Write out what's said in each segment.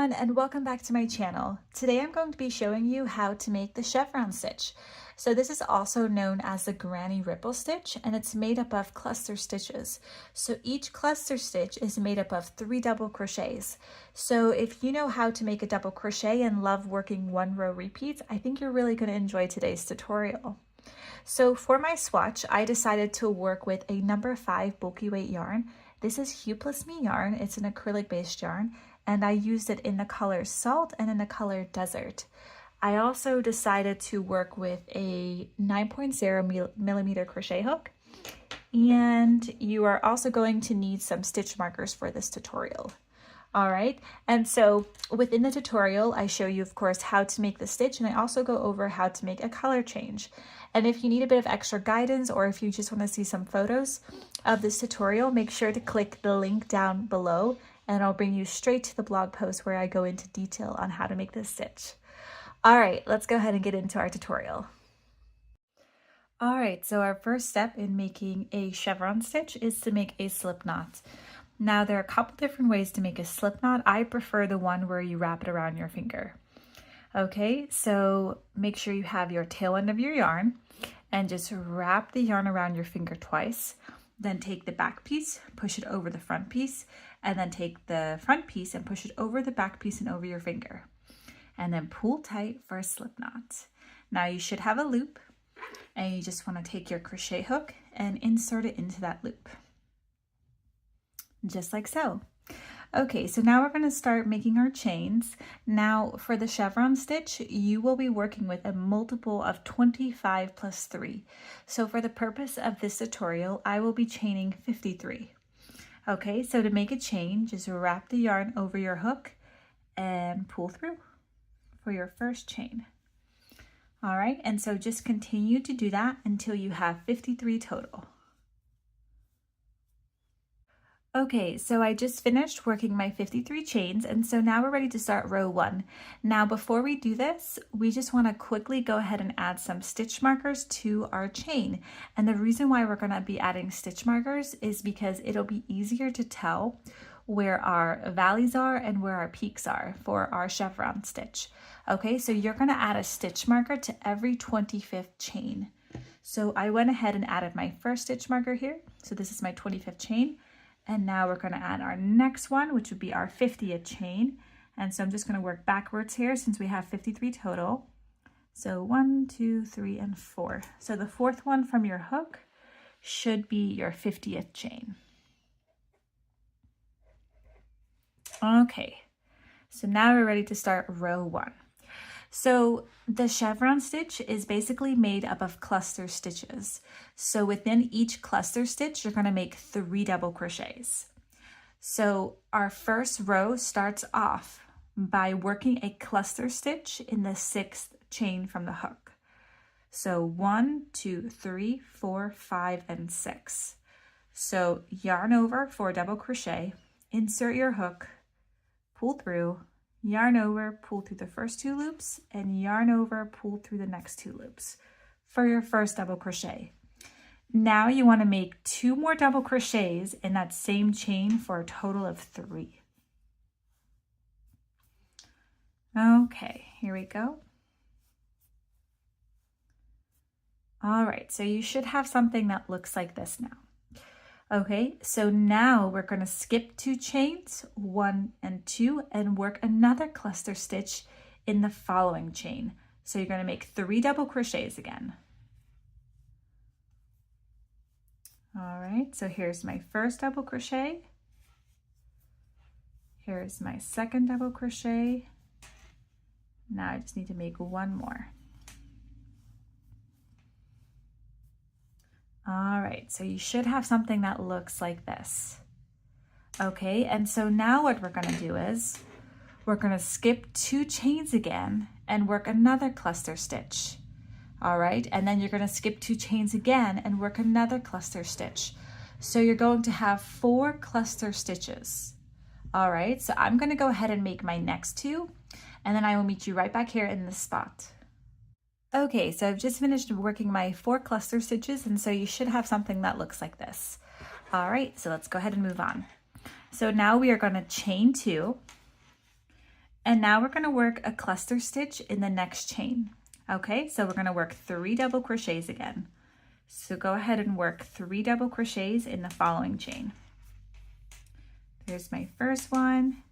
everyone, and welcome back to my channel. Today I'm going to be showing you how to make the chevron stitch. So this is also known as the granny ripple stitch, and it's made up of cluster stitches. So each cluster stitch is made up of 3 double crochets. So if you know how to make a double crochet and love working 1 row repeats, I think you're really going to enjoy today's tutorial. So for my swatch, I decided to work with a number 5 bulky weight yarn. This is Hue Plus Me yarn. It's an acrylic based yarn, and I used it in the color Salt and in the color Desert. I also decided to work with a 9.0 millimeter crochet hook, and you are also going to need some stitch markers for this tutorial. All right, and so within the tutorial, I show you, of course, how to make the stitch, and I also go over how to make a color change. And if you need a bit of extra guidance, or if you just want to see some photos of this tutorial, make sure to click the link down below, and I'll bring you straight to the blog post where I go into detail on how to make this stitch. All right, let's go ahead and get into our tutorial. All right, so our first step in making a chevron stitch is to make a slip knot. Now there are a couple different ways to make a slip knot. I prefer the one where you wrap it around your finger. Okay, so make sure you have your tail end of your yarn and just wrap the yarn around your finger twice. Then take the back piece, push it over the front piece, and then take the front piece and push it over the back piece and over your finger. And then pull tight for a slip knot. Now you should have a loop, and you just want to take your crochet hook and insert it into that loop. Just like so. Okay, so now we're going to start making our chains. Now for the chevron stitch, you will be working with a multiple of 25 plus 3. So for the purpose of this tutorial, I will be chaining 53. Okay, so to make a chain, just wrap the yarn over your hook and pull through for your first chain. All right, and so just continue to do that until you have 53 total. Okay, so I just finished working my 53 chains, and so now we're ready to start row 1. Now before we do this, we just want to quickly go ahead and add some stitch markers to our chain. And the reason why we're going to be adding stitch markers is because it'll be easier to tell where our valleys are and where our peaks are for our chevron stitch. Okay, so you're going to add a stitch marker to every 25th chain. So I went ahead and added my first stitch marker here. So this is my 25th chain. And now we're going to add our next one, which would be our 50th chain. And so I'm just going to work backwards here since we have 53 total. So 1, 2, 3, and 4. So the 4th one from your hook should be your 50th chain. Okay, so now we're ready to start row 1. So the chevron stitch is basically made up of cluster stitches. So within each cluster stitch, you're going to make 3 double crochets. So our first row starts off by working a cluster stitch in the 6th chain from the hook. So 1, 2, 3, 4, 5, and 6. So yarn over for a double crochet, insert your hook, pull through, yarn over, pull through the first 2 loops, and yarn over, pull through the next 2 loops for your first double crochet. Now you want to make 2 more double crochets in that same chain for a total of 3. Okay, here we go. All right, so you should have something that looks like this now. Okay, so now we're going to skip 2 chains, 1 and 2, and work another cluster stitch in the following chain. So you're going to make 3 double crochets again. All right, so here's my first double crochet. Here's my second double crochet. Now I just need to make 1 more. All right, so you should have something that looks like this. Okay, and so now what we're going to do is we're going to skip 2 chains again and work another cluster stitch. All right, and then you're going to skip 2 chains again and work another cluster stitch. So you're going to have 4 cluster stitches. All right, so I'm going to go ahead and make my next 2, and then I will meet you right back here in this spot. Okay, so I've just finished working my 4 cluster stitches, and so you should have something that looks like this. All right, so let's go ahead and move on. So now we are going to chain 2, And now we're going to work a cluster stitch in the next chain. Okay, so we're going to work 3 double crochets again. So go ahead and work 3 double crochets in the following chain. There's my first one,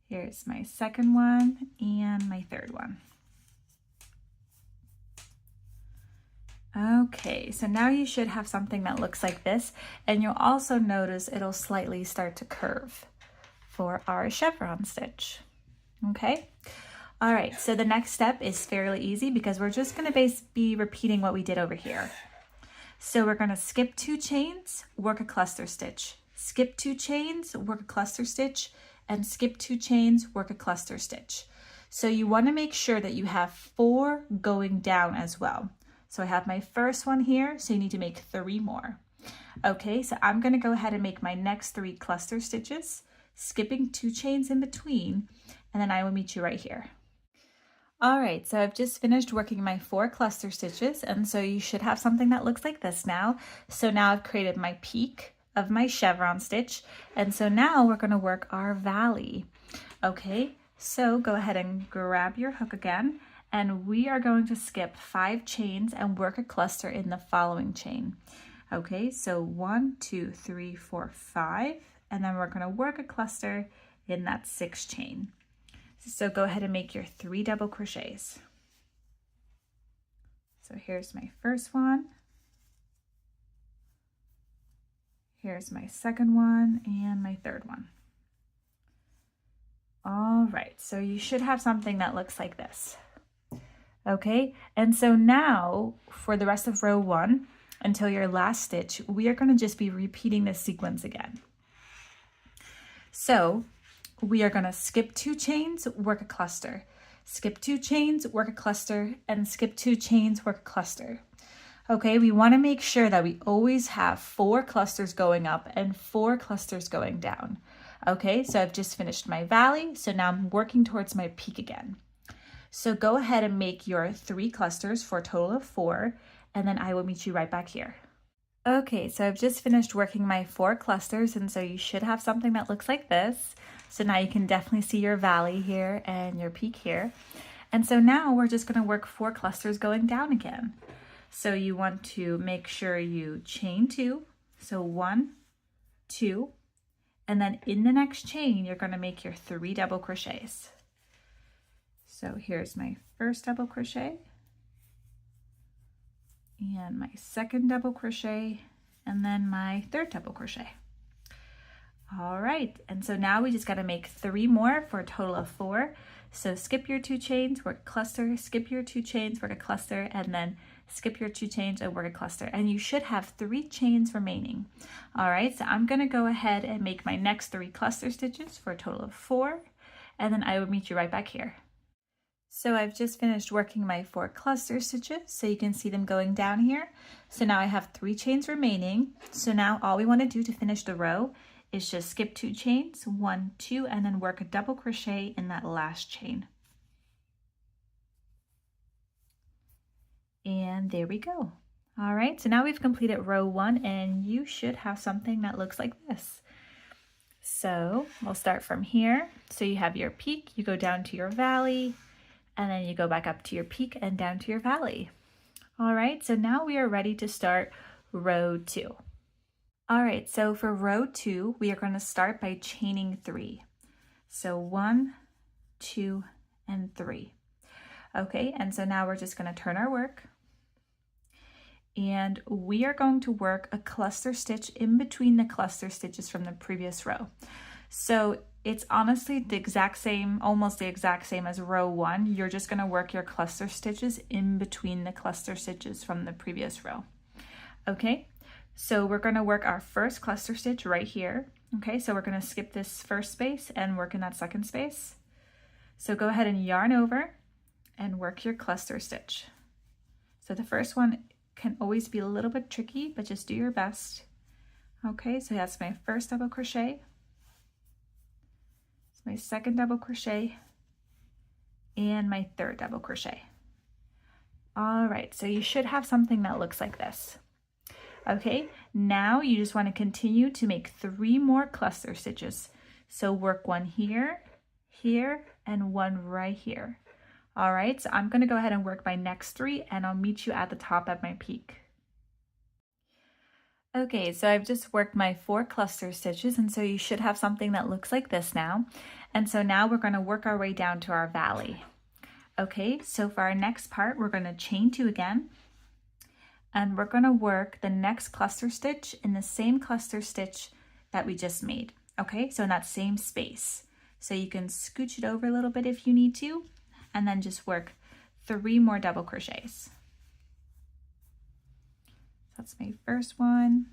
here's my second one, and my third one. Okay, so now you should have something that looks like this, and you'll also notice it'll slightly start to curve for our chevron stitch. Okay, all right, so the next step is fairly easy because we're just going to be repeating what we did over here. So we're going to skip 2 chains, work a cluster stitch, skip 2 chains, work a cluster stitch, and skip 2 chains, work a cluster stitch. So you want to make sure that you have 4 going down as well. So I have my first one here, so you need to make 3 more. Okay, so I'm going to go ahead and make my next 3 cluster stitches, skipping 2 chains in between, and then I will meet you right here. All right, so I've just finished working my 4 cluster stitches, and so you should have something that looks like this now. So now I've created my peak of my chevron stitch, and so now we're going to work our valley. Okay, so go ahead and grab your hook again, and we are going to skip 5 chains and work a cluster in the following chain. Okay, so 1, 2, 3, 4, 5, and then we're going to work a cluster in that 6th chain. So go ahead and make your 3 double crochets. So here's my first one. Here's my second one and my third one. All right, so you should have something that looks like this. Okay, and so now for the rest of row 1 until your last stitch, we are going to just be repeating this sequence again. So we are going to skip 2 chains, work a cluster, skip 2 chains, work a cluster, and skip 2 chains, work a cluster. Okay, we want to make sure that we always have 4 clusters going up and 4 clusters going down. Okay, so I've just finished my valley, so now I'm working towards my peak again. So go ahead and make your 3 clusters for a total of 4, and then I will meet you right back here. Okay, so I've just finished working my 4 clusters, and so you should have something that looks like this. So now you can definitely see your valley here and your peak here. And so now we're just going to work 4 clusters going down again. So you want to make sure you chain 2, so 1, 2, and then in the next chain you're going to make your 3 double crochets. So here's my first double crochet, and my second double crochet, and then my third double crochet. All right, and so now we just got to make 3 more for a total of 4. So skip your 2 chains, work a cluster, skip your 2 chains, work a cluster, and then skip your 2 chains and work a cluster. And you should have 3 chains remaining. All right, so I'm going to go ahead and make my next 3 cluster stitches for a total of 4, and then I will meet you right back here. So I've just finished working my 4 cluster stitches, so you can see them going down here. So now I have 3 chains remaining. So now all we want to do to finish the row is just skip 2 chains, 1, 2, and then work a double crochet in that last chain. And there we go. All right, so now we've completed row 1, and you should have something that looks like this. So we'll start from here. So you have your peak, you go down to your valley, and then you go back up to your peak and down to your valley. All right, so now we are ready to start row 2. All right, so for row 2, we are going to start by chaining 3. So 1, 2, and 3. Okay, and so now we're just going to turn our work, and we are going to work a cluster stitch in between the cluster stitches from the previous row. So it's honestly the exact same, almost the exact same as row 1. You're just going to work your cluster stitches in between the cluster stitches from the previous row. Okay, so we're going to work our first cluster stitch right here. Okay, so we're going to skip this first space and work in that second space. So go ahead and yarn over and work your cluster stitch. So the first one can always be a little bit tricky, but just do your best. Okay, so that's my first double crochet. It's my second double crochet and my third double crochet. All right, so you should have something that looks like this. Okay, now you just want to continue to make 3 more cluster stitches. So work 1 here, here, and one right here. All right, so I'm gonna go ahead and work my next 3 and I'll meet you at the top at my peak. Okay, so I've just worked my 4 cluster stitches, and so you should have something that looks like this now. And so now we're gonna work our way down to our valley. Okay, so for our next part, we're gonna chain 2 again, and we're gonna work the next cluster stitch in the same cluster stitch that we just made. Okay, so in that same space. So you can scooch it over a little bit if you need to, and then just work 3 more double crochets. That's my first one.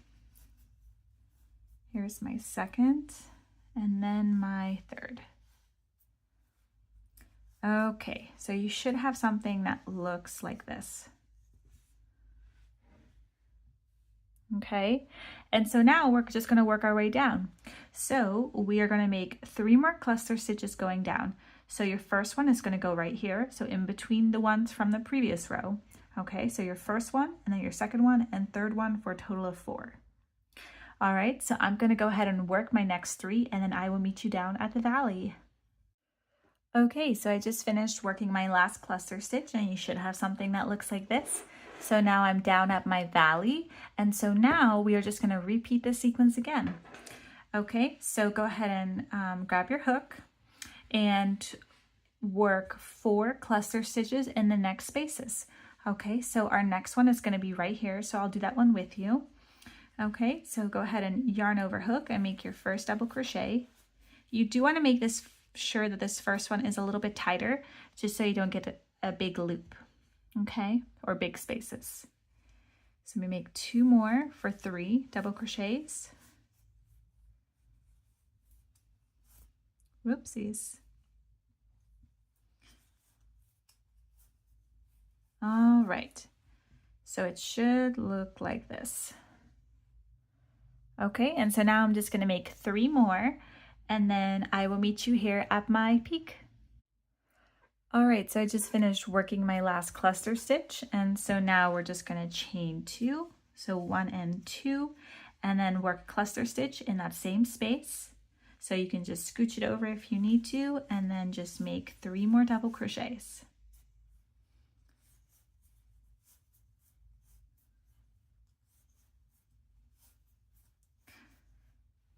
Here's my second, and then my third. Okay, so you should have something that looks like this. Okay, and so now we're just gonna work our way down. So we are gonna make 3 more cluster stitches going down. So your first one is gonna go right here, so in between the ones from the previous row. Okay, so your first one, and then your second one, and third one for a total of 4. All right, so I'm gonna go ahead and work my next 3, and then I will meet you down at the valley. Okay, so I just finished working my last cluster stitch, and you should have something that looks like this. So now I'm down at my valley, and so now we are just gonna repeat this sequence again. Okay, so go ahead and grab your hook and work 4 cluster stitches in the next spaces. Okay, so our next one is gonna be right here, so I'll do that one with you. Okay, so go ahead and yarn over hook and make your first double crochet. You do wanna make this sure that this first one is a little bit tighter, just so you don't get a big loop, okay, or big spaces. So we make 2 more for 3 double crochets. Whoopsies. All right, so it should look like this. Okay, and so now I'm just gonna make 3 more, and then I will meet you here at my peak. All right, so I just finished working my last cluster stitch, and so now we're just gonna chain 2, so 1 and 2, and then work cluster stitch in that same space. So you can just scooch it over if you need to, and then just make 3 more double crochets.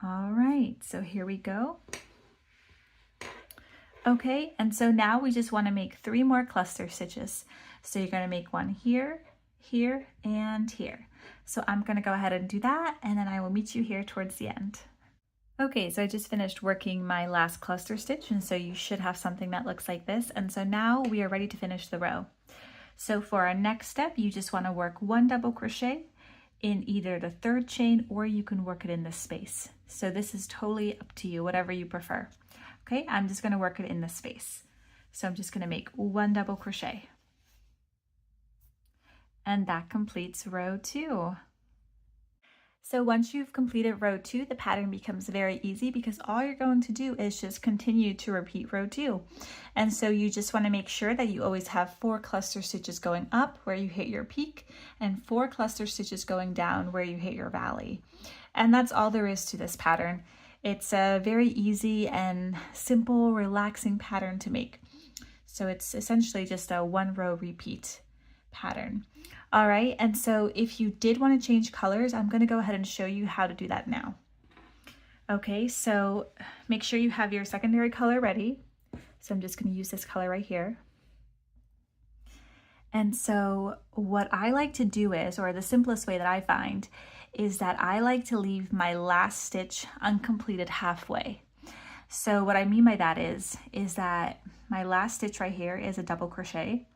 All right, so here we go. Okay, and so now we just want to make 3 more cluster stitches. So you're going to make one here, here, and here. So I'm going to go ahead and do that, and then I will meet you here towards the end. Okay, so I just finished working my last cluster stitch, and so you should have something that looks like this. And so now we are ready to finish the row. So for our next step, you just want to work 1 double crochet in either the 3rd chain, or you can work it in this space. So this is totally up to you, whatever you prefer. Okay, I'm just going to work it in this space. So I'm just going to make 1 double crochet. And that completes row 2. So once you've completed row 2, the pattern becomes very easy because all you're going to do is just continue to repeat row 2. And so you just want to make sure that you always have 4 cluster stitches going up where you hit your peak and 4 cluster stitches going down where you hit your valley. And that's all there is to this pattern. It's a very easy and simple, relaxing pattern to make. So it's essentially just a 1 row repeat pattern. All right, and so if you did want to change colors, I'm going to go ahead and show you how to do that now. Okay, so make sure you have your secondary color ready. So I'm just going to use this color right here. And so what I like to do is, or the simplest way that I find, is that I like to leave my last stitch uncompleted halfway. So what I mean by that is that my last stitch right here is a double crochet.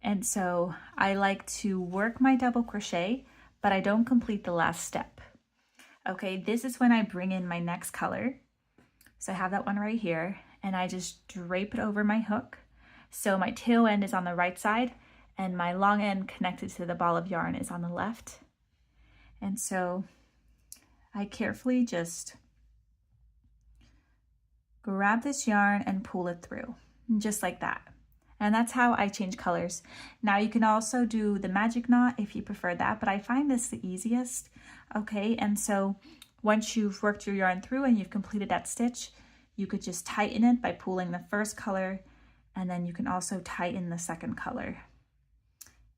And so I like to work my double crochet, but I don't complete the last step. Okay, this is when I bring in my next color. So I have that one right here, and I just drape it over my hook. So my tail end is on the right side, and my long end connected to the ball of yarn is on the left. And so I carefully just grab this yarn and pull it through, just like that. And that's how I change colors. Now you can also do the magic knot if you prefer that, but I find this the easiest. Okay, and so once you've worked your yarn through and you've completed that stitch, you could just tighten it by pulling the first color, and then you can also tighten the second color.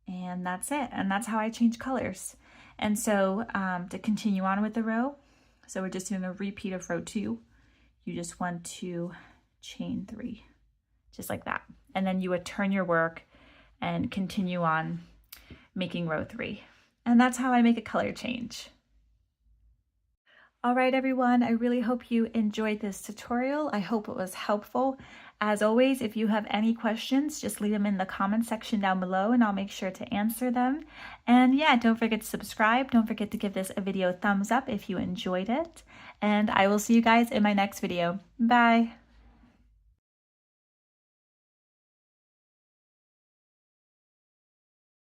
And that's it. And that's how I change colors. And so to continue on with the row, so we're just doing a repeat of row 2. You just want to chain 3, just like that. And then you would turn your work and continue on making row 3. And that's how I make a color change. All right, everyone, I really hope you enjoyed this tutorial. I hope it was helpful. As always, if you have any questions, just leave them in the comment section down below and I'll make sure to answer them. And yeah, don't forget to subscribe. Don't forget to give this video a thumbs up if you enjoyed it. And I will see you guys in my next video. Bye.